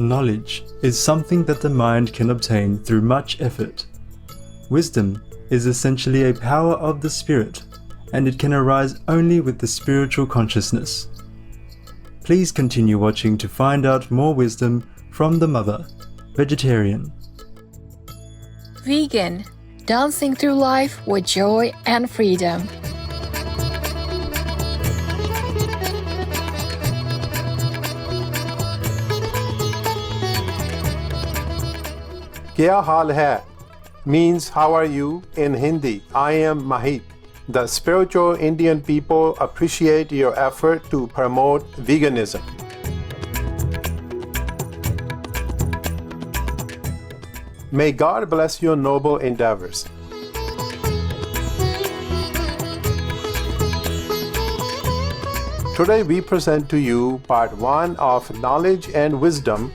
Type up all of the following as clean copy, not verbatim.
Knowledge is something that the mind can obtain through much effort. Wisdom is essentially a power of the spirit, and it can arise only with the spiritual consciousness. Please continue watching to find out more wisdom from the mother, vegetarian. Vegan, dancing through life with joy and freedom. Kya haal hai means how are you in Hindi. I am Mahit. The spiritual Indian people appreciate your effort to promote veganism. May God bless your noble endeavors. Today we present to you part 1 of Knowledge and Wisdom,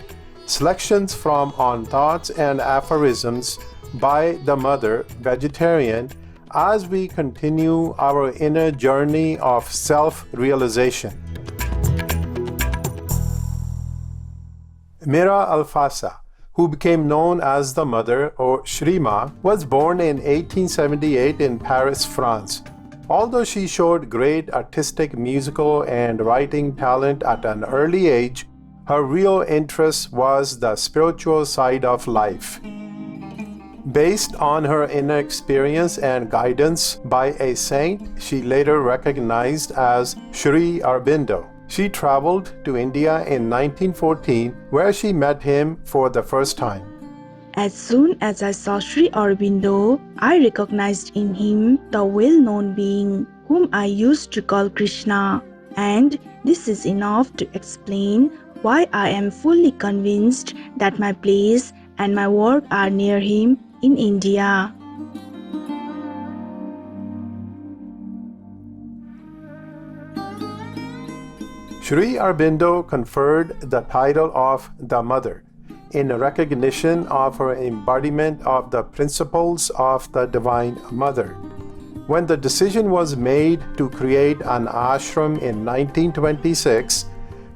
selections from On Thoughts and Aphorisms by the Mother, Vegetarian, as we continue our inner journey of self-realization. Mirra Alfassa, who became known as the Mother or SriMa, was born in 1878 in Paris, France. Although she showed great artistic, musical, and writing talent at an early age, her real interest was the spiritual side of life. Based on her inner experience and guidance by a saint she later recognized as Sri Aurobindo, she traveled to India in 1914, where she met him for the first time. As soon as I saw Sri Aurobindo, I recognized in him the well-known being whom I used to call Krishna, and this is enough to explain why I am fully convinced that my place and my work are near him in India. Sri Aurobindo conferred the title of the Mother in recognition of her embodiment of the principles of the Divine Mother. When the decision was made to create an ashram in 1926,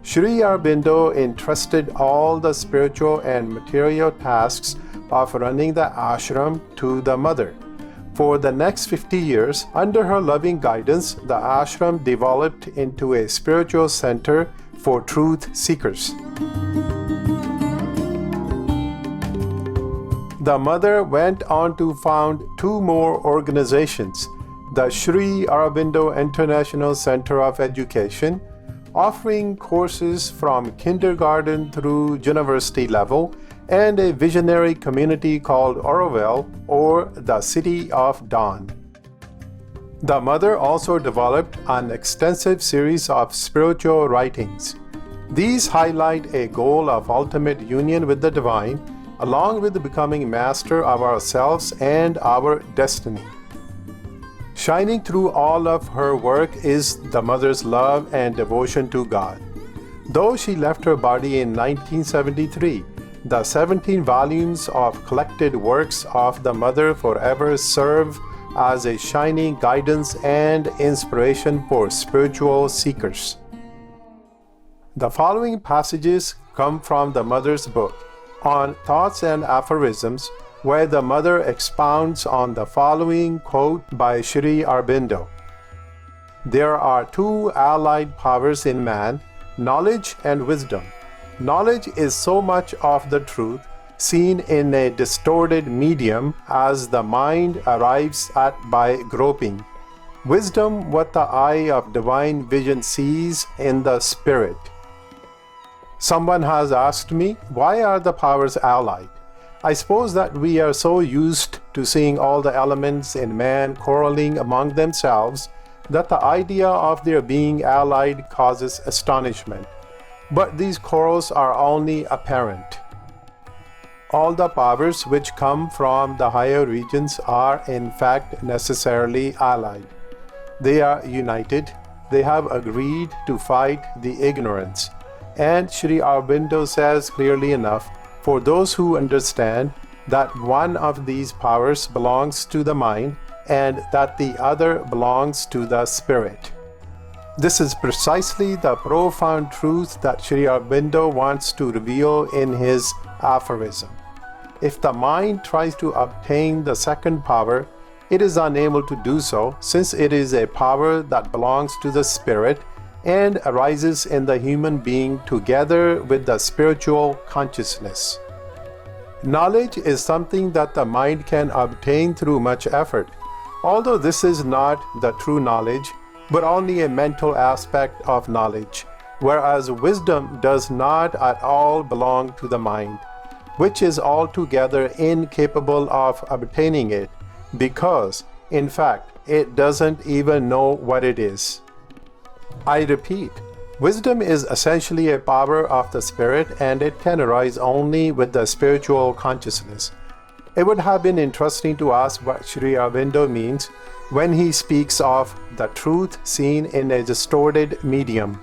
Sri Aurobindo entrusted all the spiritual and material tasks of running the ashram to the Mother. For the next 50 years, under her loving guidance, the ashram developed into a spiritual center for truth seekers. The Mother went on to found 2 more organizations, the Sri Aurobindo International Center of Education, offering courses from kindergarten through university level, and a visionary community called Auroville, or the City of Dawn. The Mother also developed an extensive series of spiritual writings. These highlight a goal of ultimate union with the Divine, along with becoming master of ourselves and our destiny. Shining through all of her work is the Mother's love and devotion to God. Though she left her body in 1973, the 17 volumes of collected works of the Mother forever serve as a shining guidance and inspiration for spiritual seekers. The following passages come from the Mother's book, On Thoughts and Aphorisms, where the Mother expounds on the following quote by Sri Aurobindo. There are 2 allied powers in man, knowledge and wisdom. Knowledge is so much of the truth seen in a distorted medium as the mind arrives at by groping. Wisdom, what the eye of divine vision sees in the spirit. Someone has asked me, why are the powers allied? I suppose that we are so used to seeing all the elements in man quarreling among themselves that the idea of their being allied causes astonishment. But these quarrels are only apparent. All the powers which come from the higher regions are in fact necessarily allied. They are united, they have agreed to fight the ignorance. And Sri Aurobindo says clearly enough, for those who understand that one of these powers belongs to the mind and that the other belongs to the spirit. This is precisely the profound truth that Sri Aurobindo wants to reveal in his aphorism. If the mind tries to obtain the second power, it is unable to do so, since it is a power that belongs to the spirit and arises in the human being together with the spiritual consciousness. Knowledge is something that the mind can obtain through much effort, although this is not the true knowledge, but only a mental aspect of knowledge, whereas wisdom does not at all belong to the mind, which is altogether incapable of obtaining it, because, in fact, it doesn't even know what it is. I repeat, wisdom is essentially a power of the spirit, and it can arise only with the spiritual consciousness. It would have been interesting to ask what Sri Aurobindo means when he speaks of the truth seen in a distorted medium.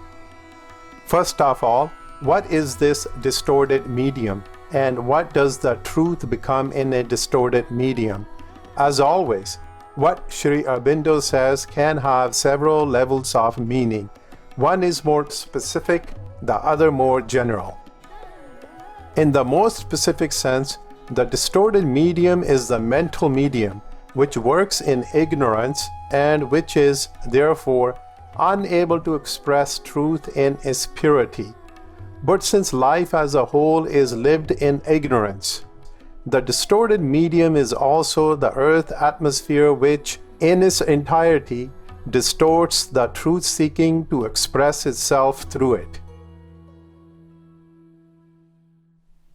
First of all, what is this distorted medium, and what does the truth become in a distorted medium? As always, what Sri Aurobindo says can have several levels of meaning. One is more specific, the other more general. In the most specific sense, the distorted medium is the mental medium, which works in ignorance and which is, therefore, unable to express truth in its purity. But since life as a whole is lived in ignorance, the distorted medium is also the earth atmosphere which, in its entirety, distorts the truth seeking to express itself through it.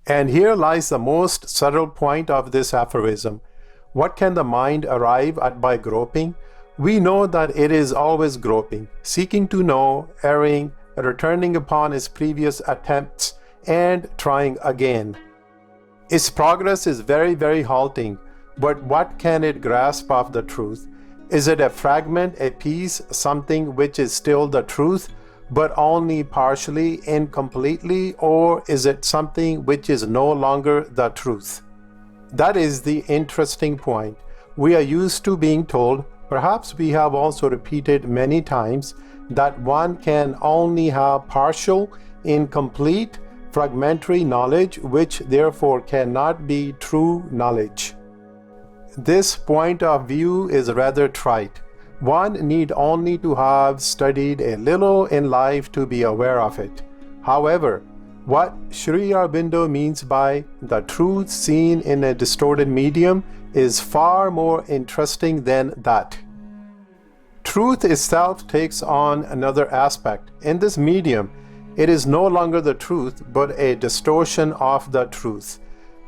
And here lies the most subtle point of this aphorism. What can the mind arrive at by groping? We know that it is always groping, seeking to know, erring, returning upon its previous attempts, and trying again. Its progress is very, very halting, but what can it grasp of the truth? Is it a fragment, a piece, something which is still the truth, but only partially, incompletely, or is it something which is no longer the truth? That is the interesting point. We are used to being told, perhaps we have also repeated many times, that one can only have partial, incomplete, fragmentary knowledge, which therefore cannot be true knowledge. This point of view is rather trite. One need only to have studied a little in life to be aware of it. However, what Sri Aurobindo means by the truth seen in a distorted medium is far more interesting than that. Truth itself takes on another aspect. In this medium, it is no longer the truth, but a distortion of the truth.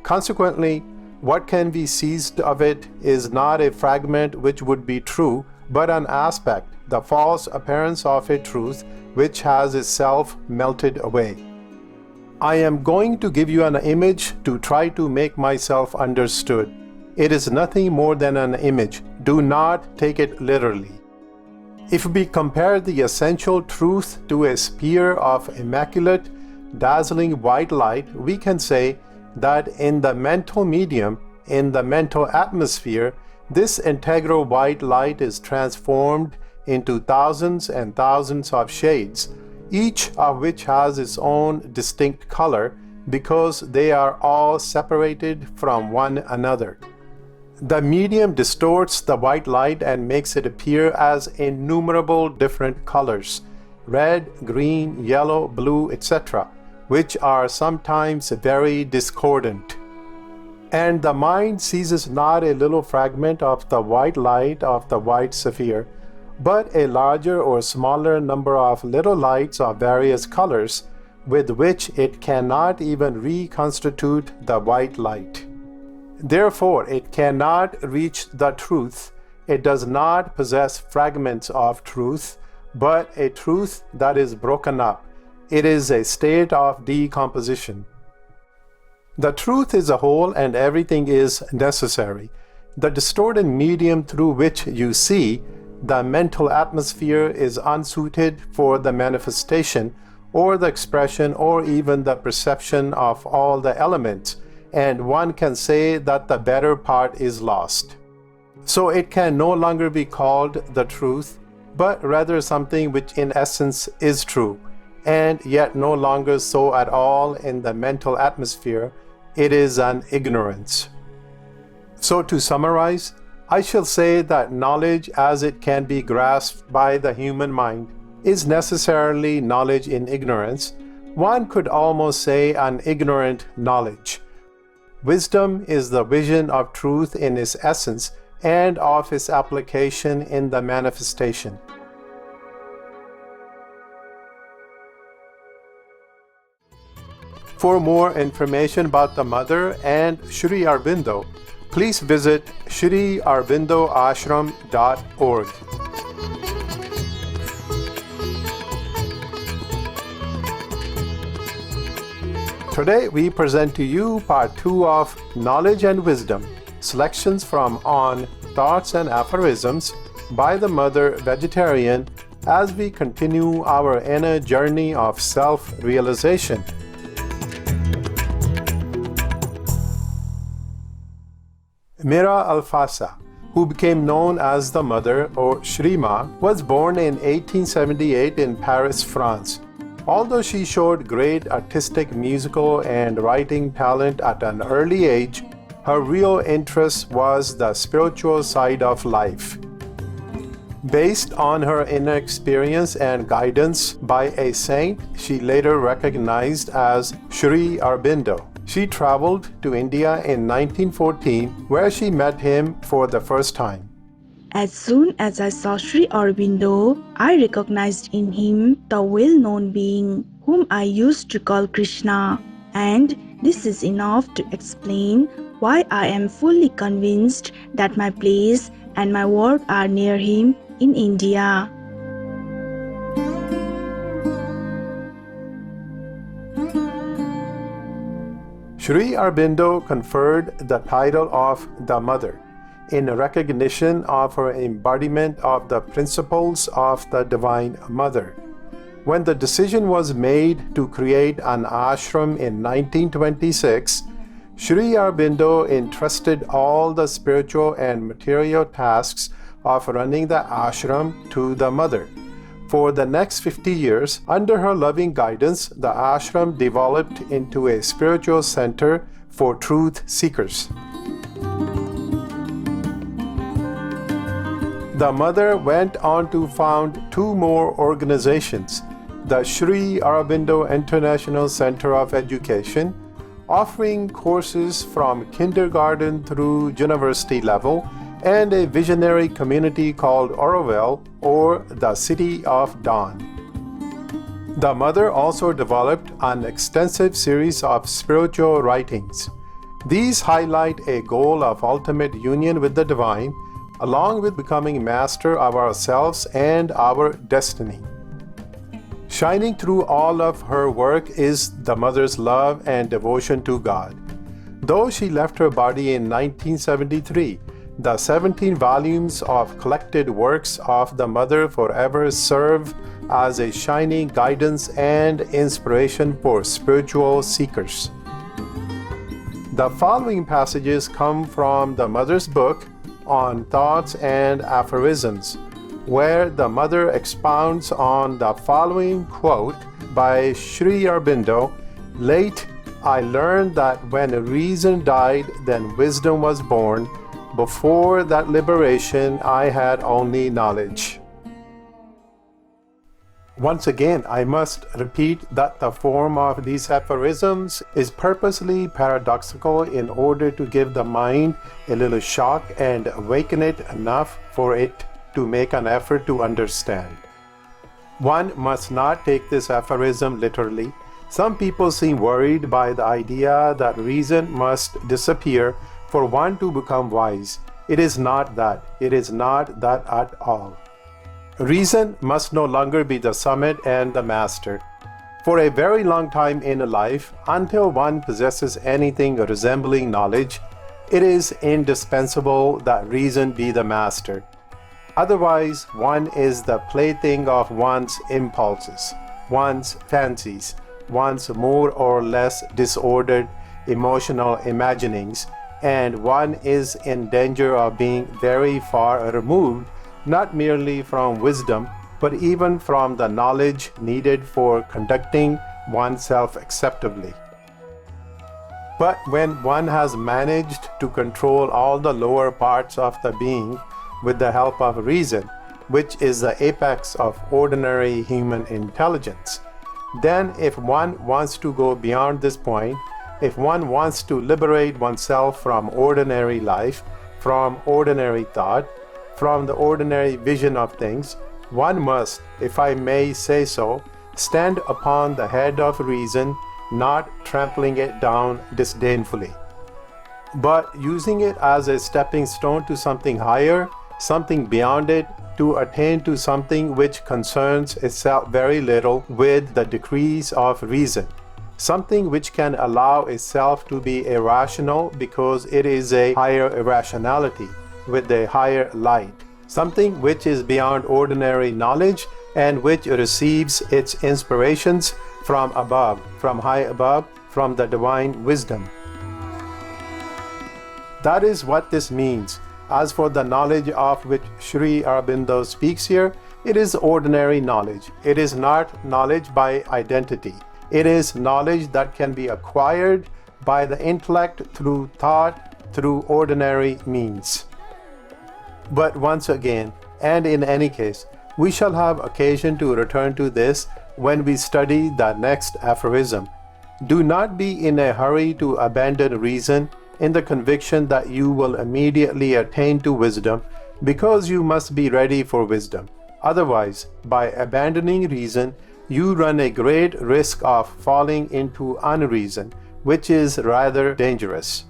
Consequently, what can be seized of it is not a fragment which would be true, but an aspect, the false appearance of a truth which has itself melted away. I am going to give you an image to try to make myself understood. It is nothing more than an image. Do not take it literally. If we compare the essential truth to a sphere of immaculate, dazzling white light, we can say that in the mental medium, in the mental atmosphere, this integral white light is transformed into thousands and thousands of shades, each of which has its own distinct color because they are all separated from one another. The medium distorts the white light and makes it appear as innumerable different colors, red, green, yellow, blue, etc., which are sometimes very discordant. And the mind seizes not a little fragment of the white light of the white sphere, but a larger or smaller number of little lights of various colors, with which it cannot even reconstitute the white light. Therefore, it cannot reach the truth. It does not possess fragments of truth, but a truth that is broken up. It is a state of decomposition. The truth is a whole, and everything is necessary. The distorted medium through which you see, the mental atmosphere, is unsuited for the manifestation or the expression or even the perception of all the elements, and one can say that the better part is lost. So it can no longer be called the truth. but rather something which in essence is true, and yet no longer so at all in the mental atmosphere. It is an ignorance. So to summarize, I shall say that knowledge as it can be grasped by the human mind is necessarily knowledge in ignorance. One could almost say an ignorant knowledge. Wisdom is the vision of truth in its essence and of its application in the manifestation. For more information about the Mother and Sri Aurobindo, please visit SriAurobindoAshram.org. Today we present to you part 2 of Knowledge and Wisdom, selections from on Thoughts and Aphorisms by the Mother Vegetarian as we continue our inner journey of self-realization. Mirra Alfassa, who became known as the Mother or SriMa, was born in 1878 in Paris, France. Although she showed great artistic, musical, and writing talent at an early age, her real interest was the spiritual side of life. Based on her inner experience and guidance by a saint she later recognized as Sri Aurobindo, she traveled to India in 1914, where she met him for the first time. As soon as I saw Sri Aurobindo, I recognized in him the well-known being whom I used to call Krishna, and this is enough to explain why I am fully convinced that my place and my work are near him in India. Sri Aurobindo conferred the title of the Mother in recognition of her embodiment of the principles of the Divine Mother. When the decision was made to create an ashram in 1926, Sri Aurobindo entrusted all the spiritual and material tasks of running the ashram to the Mother. For the next 50 years, under her loving guidance, the ashram developed into a spiritual center for truth seekers. The Mother went on to found 2 more organizations, the Sri Aurobindo International Center of Education, offering courses from kindergarten through university level, and a visionary community called Auroville, or the City of Dawn. The Mother also developed an extensive series of spiritual writings. These highlight a goal of ultimate union with the Divine, along with becoming master of ourselves and our destiny. Shining through all of her work is the Mother's love and devotion to God. Though she left her body in 1973, the 17 volumes of collected works of the Mother forever serve as a shining guidance and inspiration for spiritual seekers. The following passages come from the Mother's book on Thoughts and Aphorisms, where the Mother expounds on the following quote by Sri Aurobindo: "Late I learned that when reason died, then wisdom was born. Before that liberation, I had only knowledge." Once again, I must repeat that the form of these aphorisms is purposely paradoxical in order to give the mind a little shock and awaken it enough for it to make an effort to understand. One must not take this aphorism literally. Some people seem worried by the idea that reason must disappear for one to become wise. It is not that. It is not that at all. Reason must no longer be the summit and the master. For a very long time in life, until one possesses anything resembling knowledge, it is indispensable that reason be the master. Otherwise, one is the plaything of one's impulses, one's fancies, one's more or less disordered emotional imaginings, and one is in danger of being very far removed not merely from wisdom, but even from the knowledge needed for conducting oneself acceptably. But when one has managed to control all the lower parts of the being with the help of reason, which is the apex of ordinary human intelligence, then if one wants to go beyond this point, if one wants to liberate oneself from ordinary life, from ordinary thought, from the ordinary vision of things, one must, if I may say so, stand upon the head of reason, not trampling it down disdainfully, but using it as a stepping stone to something higher, something beyond it, to attain to something which concerns itself very little with the decrees of reason, something which can allow itself to be irrational because it is a higher irrationality with a higher light, something which is beyond ordinary knowledge and which receives its inspirations from above, from high above, from the divine wisdom. That is what this means. As for the knowledge of which Sri Aurobindo speaks here, it is ordinary knowledge. It is not knowledge by identity. It is knowledge that can be acquired by the intellect through thought, through ordinary means. But once again, and in any case, we shall have occasion to return to this when we study the next aphorism. Do not be in a hurry to abandon reason in the conviction that you will immediately attain to wisdom, because you must be ready for wisdom. Otherwise, by abandoning reason, you run a great risk of falling into unreason, which is rather dangerous.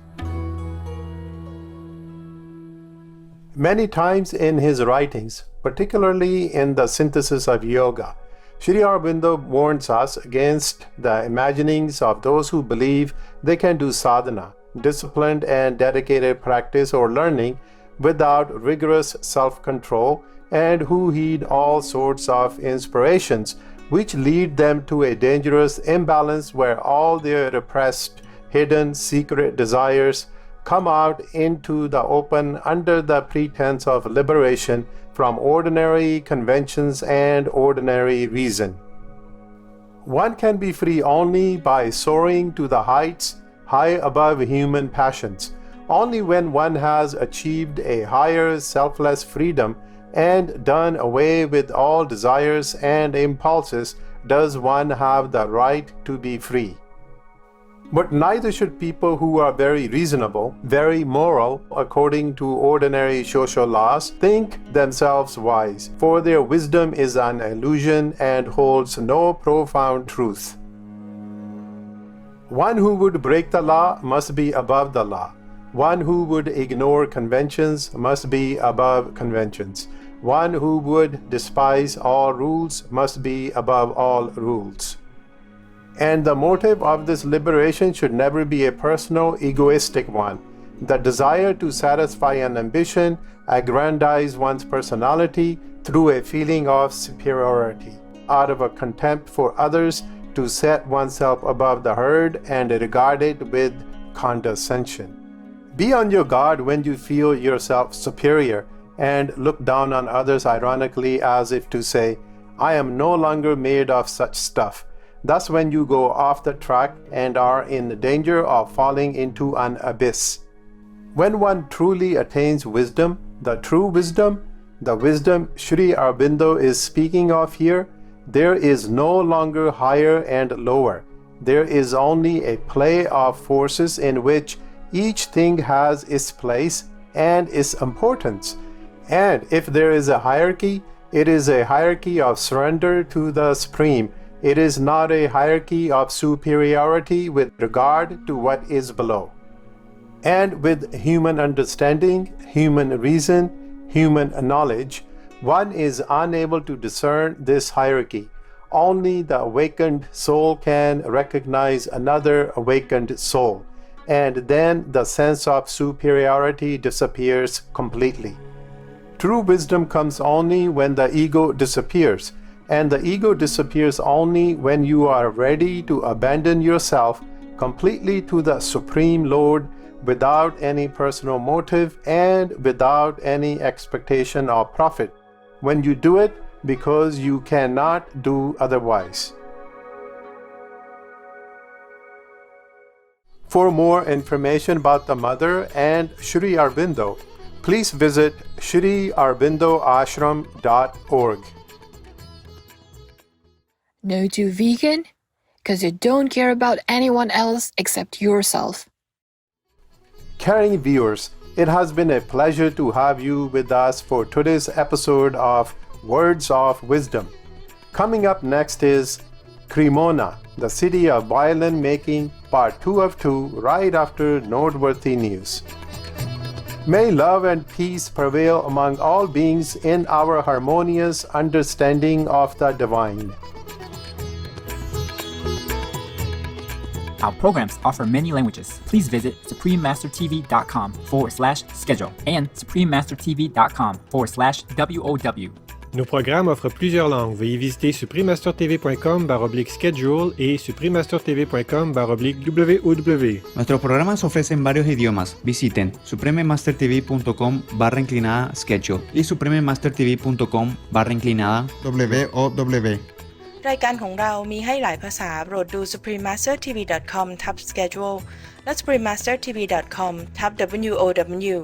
Many times in his writings, particularly in the Synthesis of Yoga, Sri Aurobindo warns us against the imaginings of those who believe they can do sadhana, disciplined and dedicated practice or learning, without rigorous self-control, and who heed all sorts of inspirations which lead them to a dangerous imbalance where all their repressed, hidden, secret desires come out into the open under the pretense of liberation from ordinary conventions and ordinary reason. One can be free only by soaring to the heights high above human passions. Only when one has achieved a higher selfless freedom and done away with all desires and impulses does one have the right to be free. But neither should people who are very reasonable, very moral, according to ordinary social laws, think themselves wise, for their wisdom is an illusion and holds no profound truth. One who would break the law must be above the law. One who would ignore conventions must be above conventions. One who would despise all rules must be above all rules. And the motive of this liberation should never be a personal, egoistic one. The desire to satisfy an ambition, aggrandize one's personality through a feeling of superiority, out of a contempt for others, to set oneself above the herd and regard it with condescension. Be on your guard when you feel yourself superior and look down on others ironically as if to say, I am no longer made of such stuff. Thus when you go off the track and are in danger of falling into an abyss. When one truly attains wisdom, the true wisdom, the wisdom Sri Aurobindo is speaking of here, there is no longer higher and lower. There is only a play of forces in which each thing has its place and its importance. And if there is a hierarchy, it is a hierarchy of surrender to the Supreme. It is not a hierarchy of superiority with regard to what is below. And with human understanding, human reason, human knowledge, one is unable to discern this hierarchy. Only the awakened soul can recognize another awakened soul, and then the sense of superiority disappears completely. True wisdom comes only when the ego disappears, and the ego disappears only when you are ready to abandon yourself completely to the Supreme Lord without any personal motive and without any expectation of profit, when you do it because you cannot do otherwise. For more information about the Mother and Sri Aurobindo, please visit sriaurobindoashram.org. No to vegan? Because you don't care about anyone else except yourself. Caring viewers, it has been a pleasure to have you with us for today's episode of Words of Wisdom. Coming up next is Cremona, the city of violin making, part 2 of 2, right after noteworthy news. May love and peace prevail among all beings in our harmonious understanding of the divine. Our programs offer many languages. Please visit suprememastertv.com/schedule and suprememastertv.com/WOW. Nos programmes offrent plusieurs langues. Veuillez visiter suprememastertv.com/schedule et suprememastertv.com/WOW. Nuestros programas ofrecen varios idiomas. Visiten suprememastertv.com/schedule y suprememastertv.com/WOW. รายการของเรามีให้หลายภาษาโปรดดู suprememastertv.com/schedule และ suprememastertv.com/WOW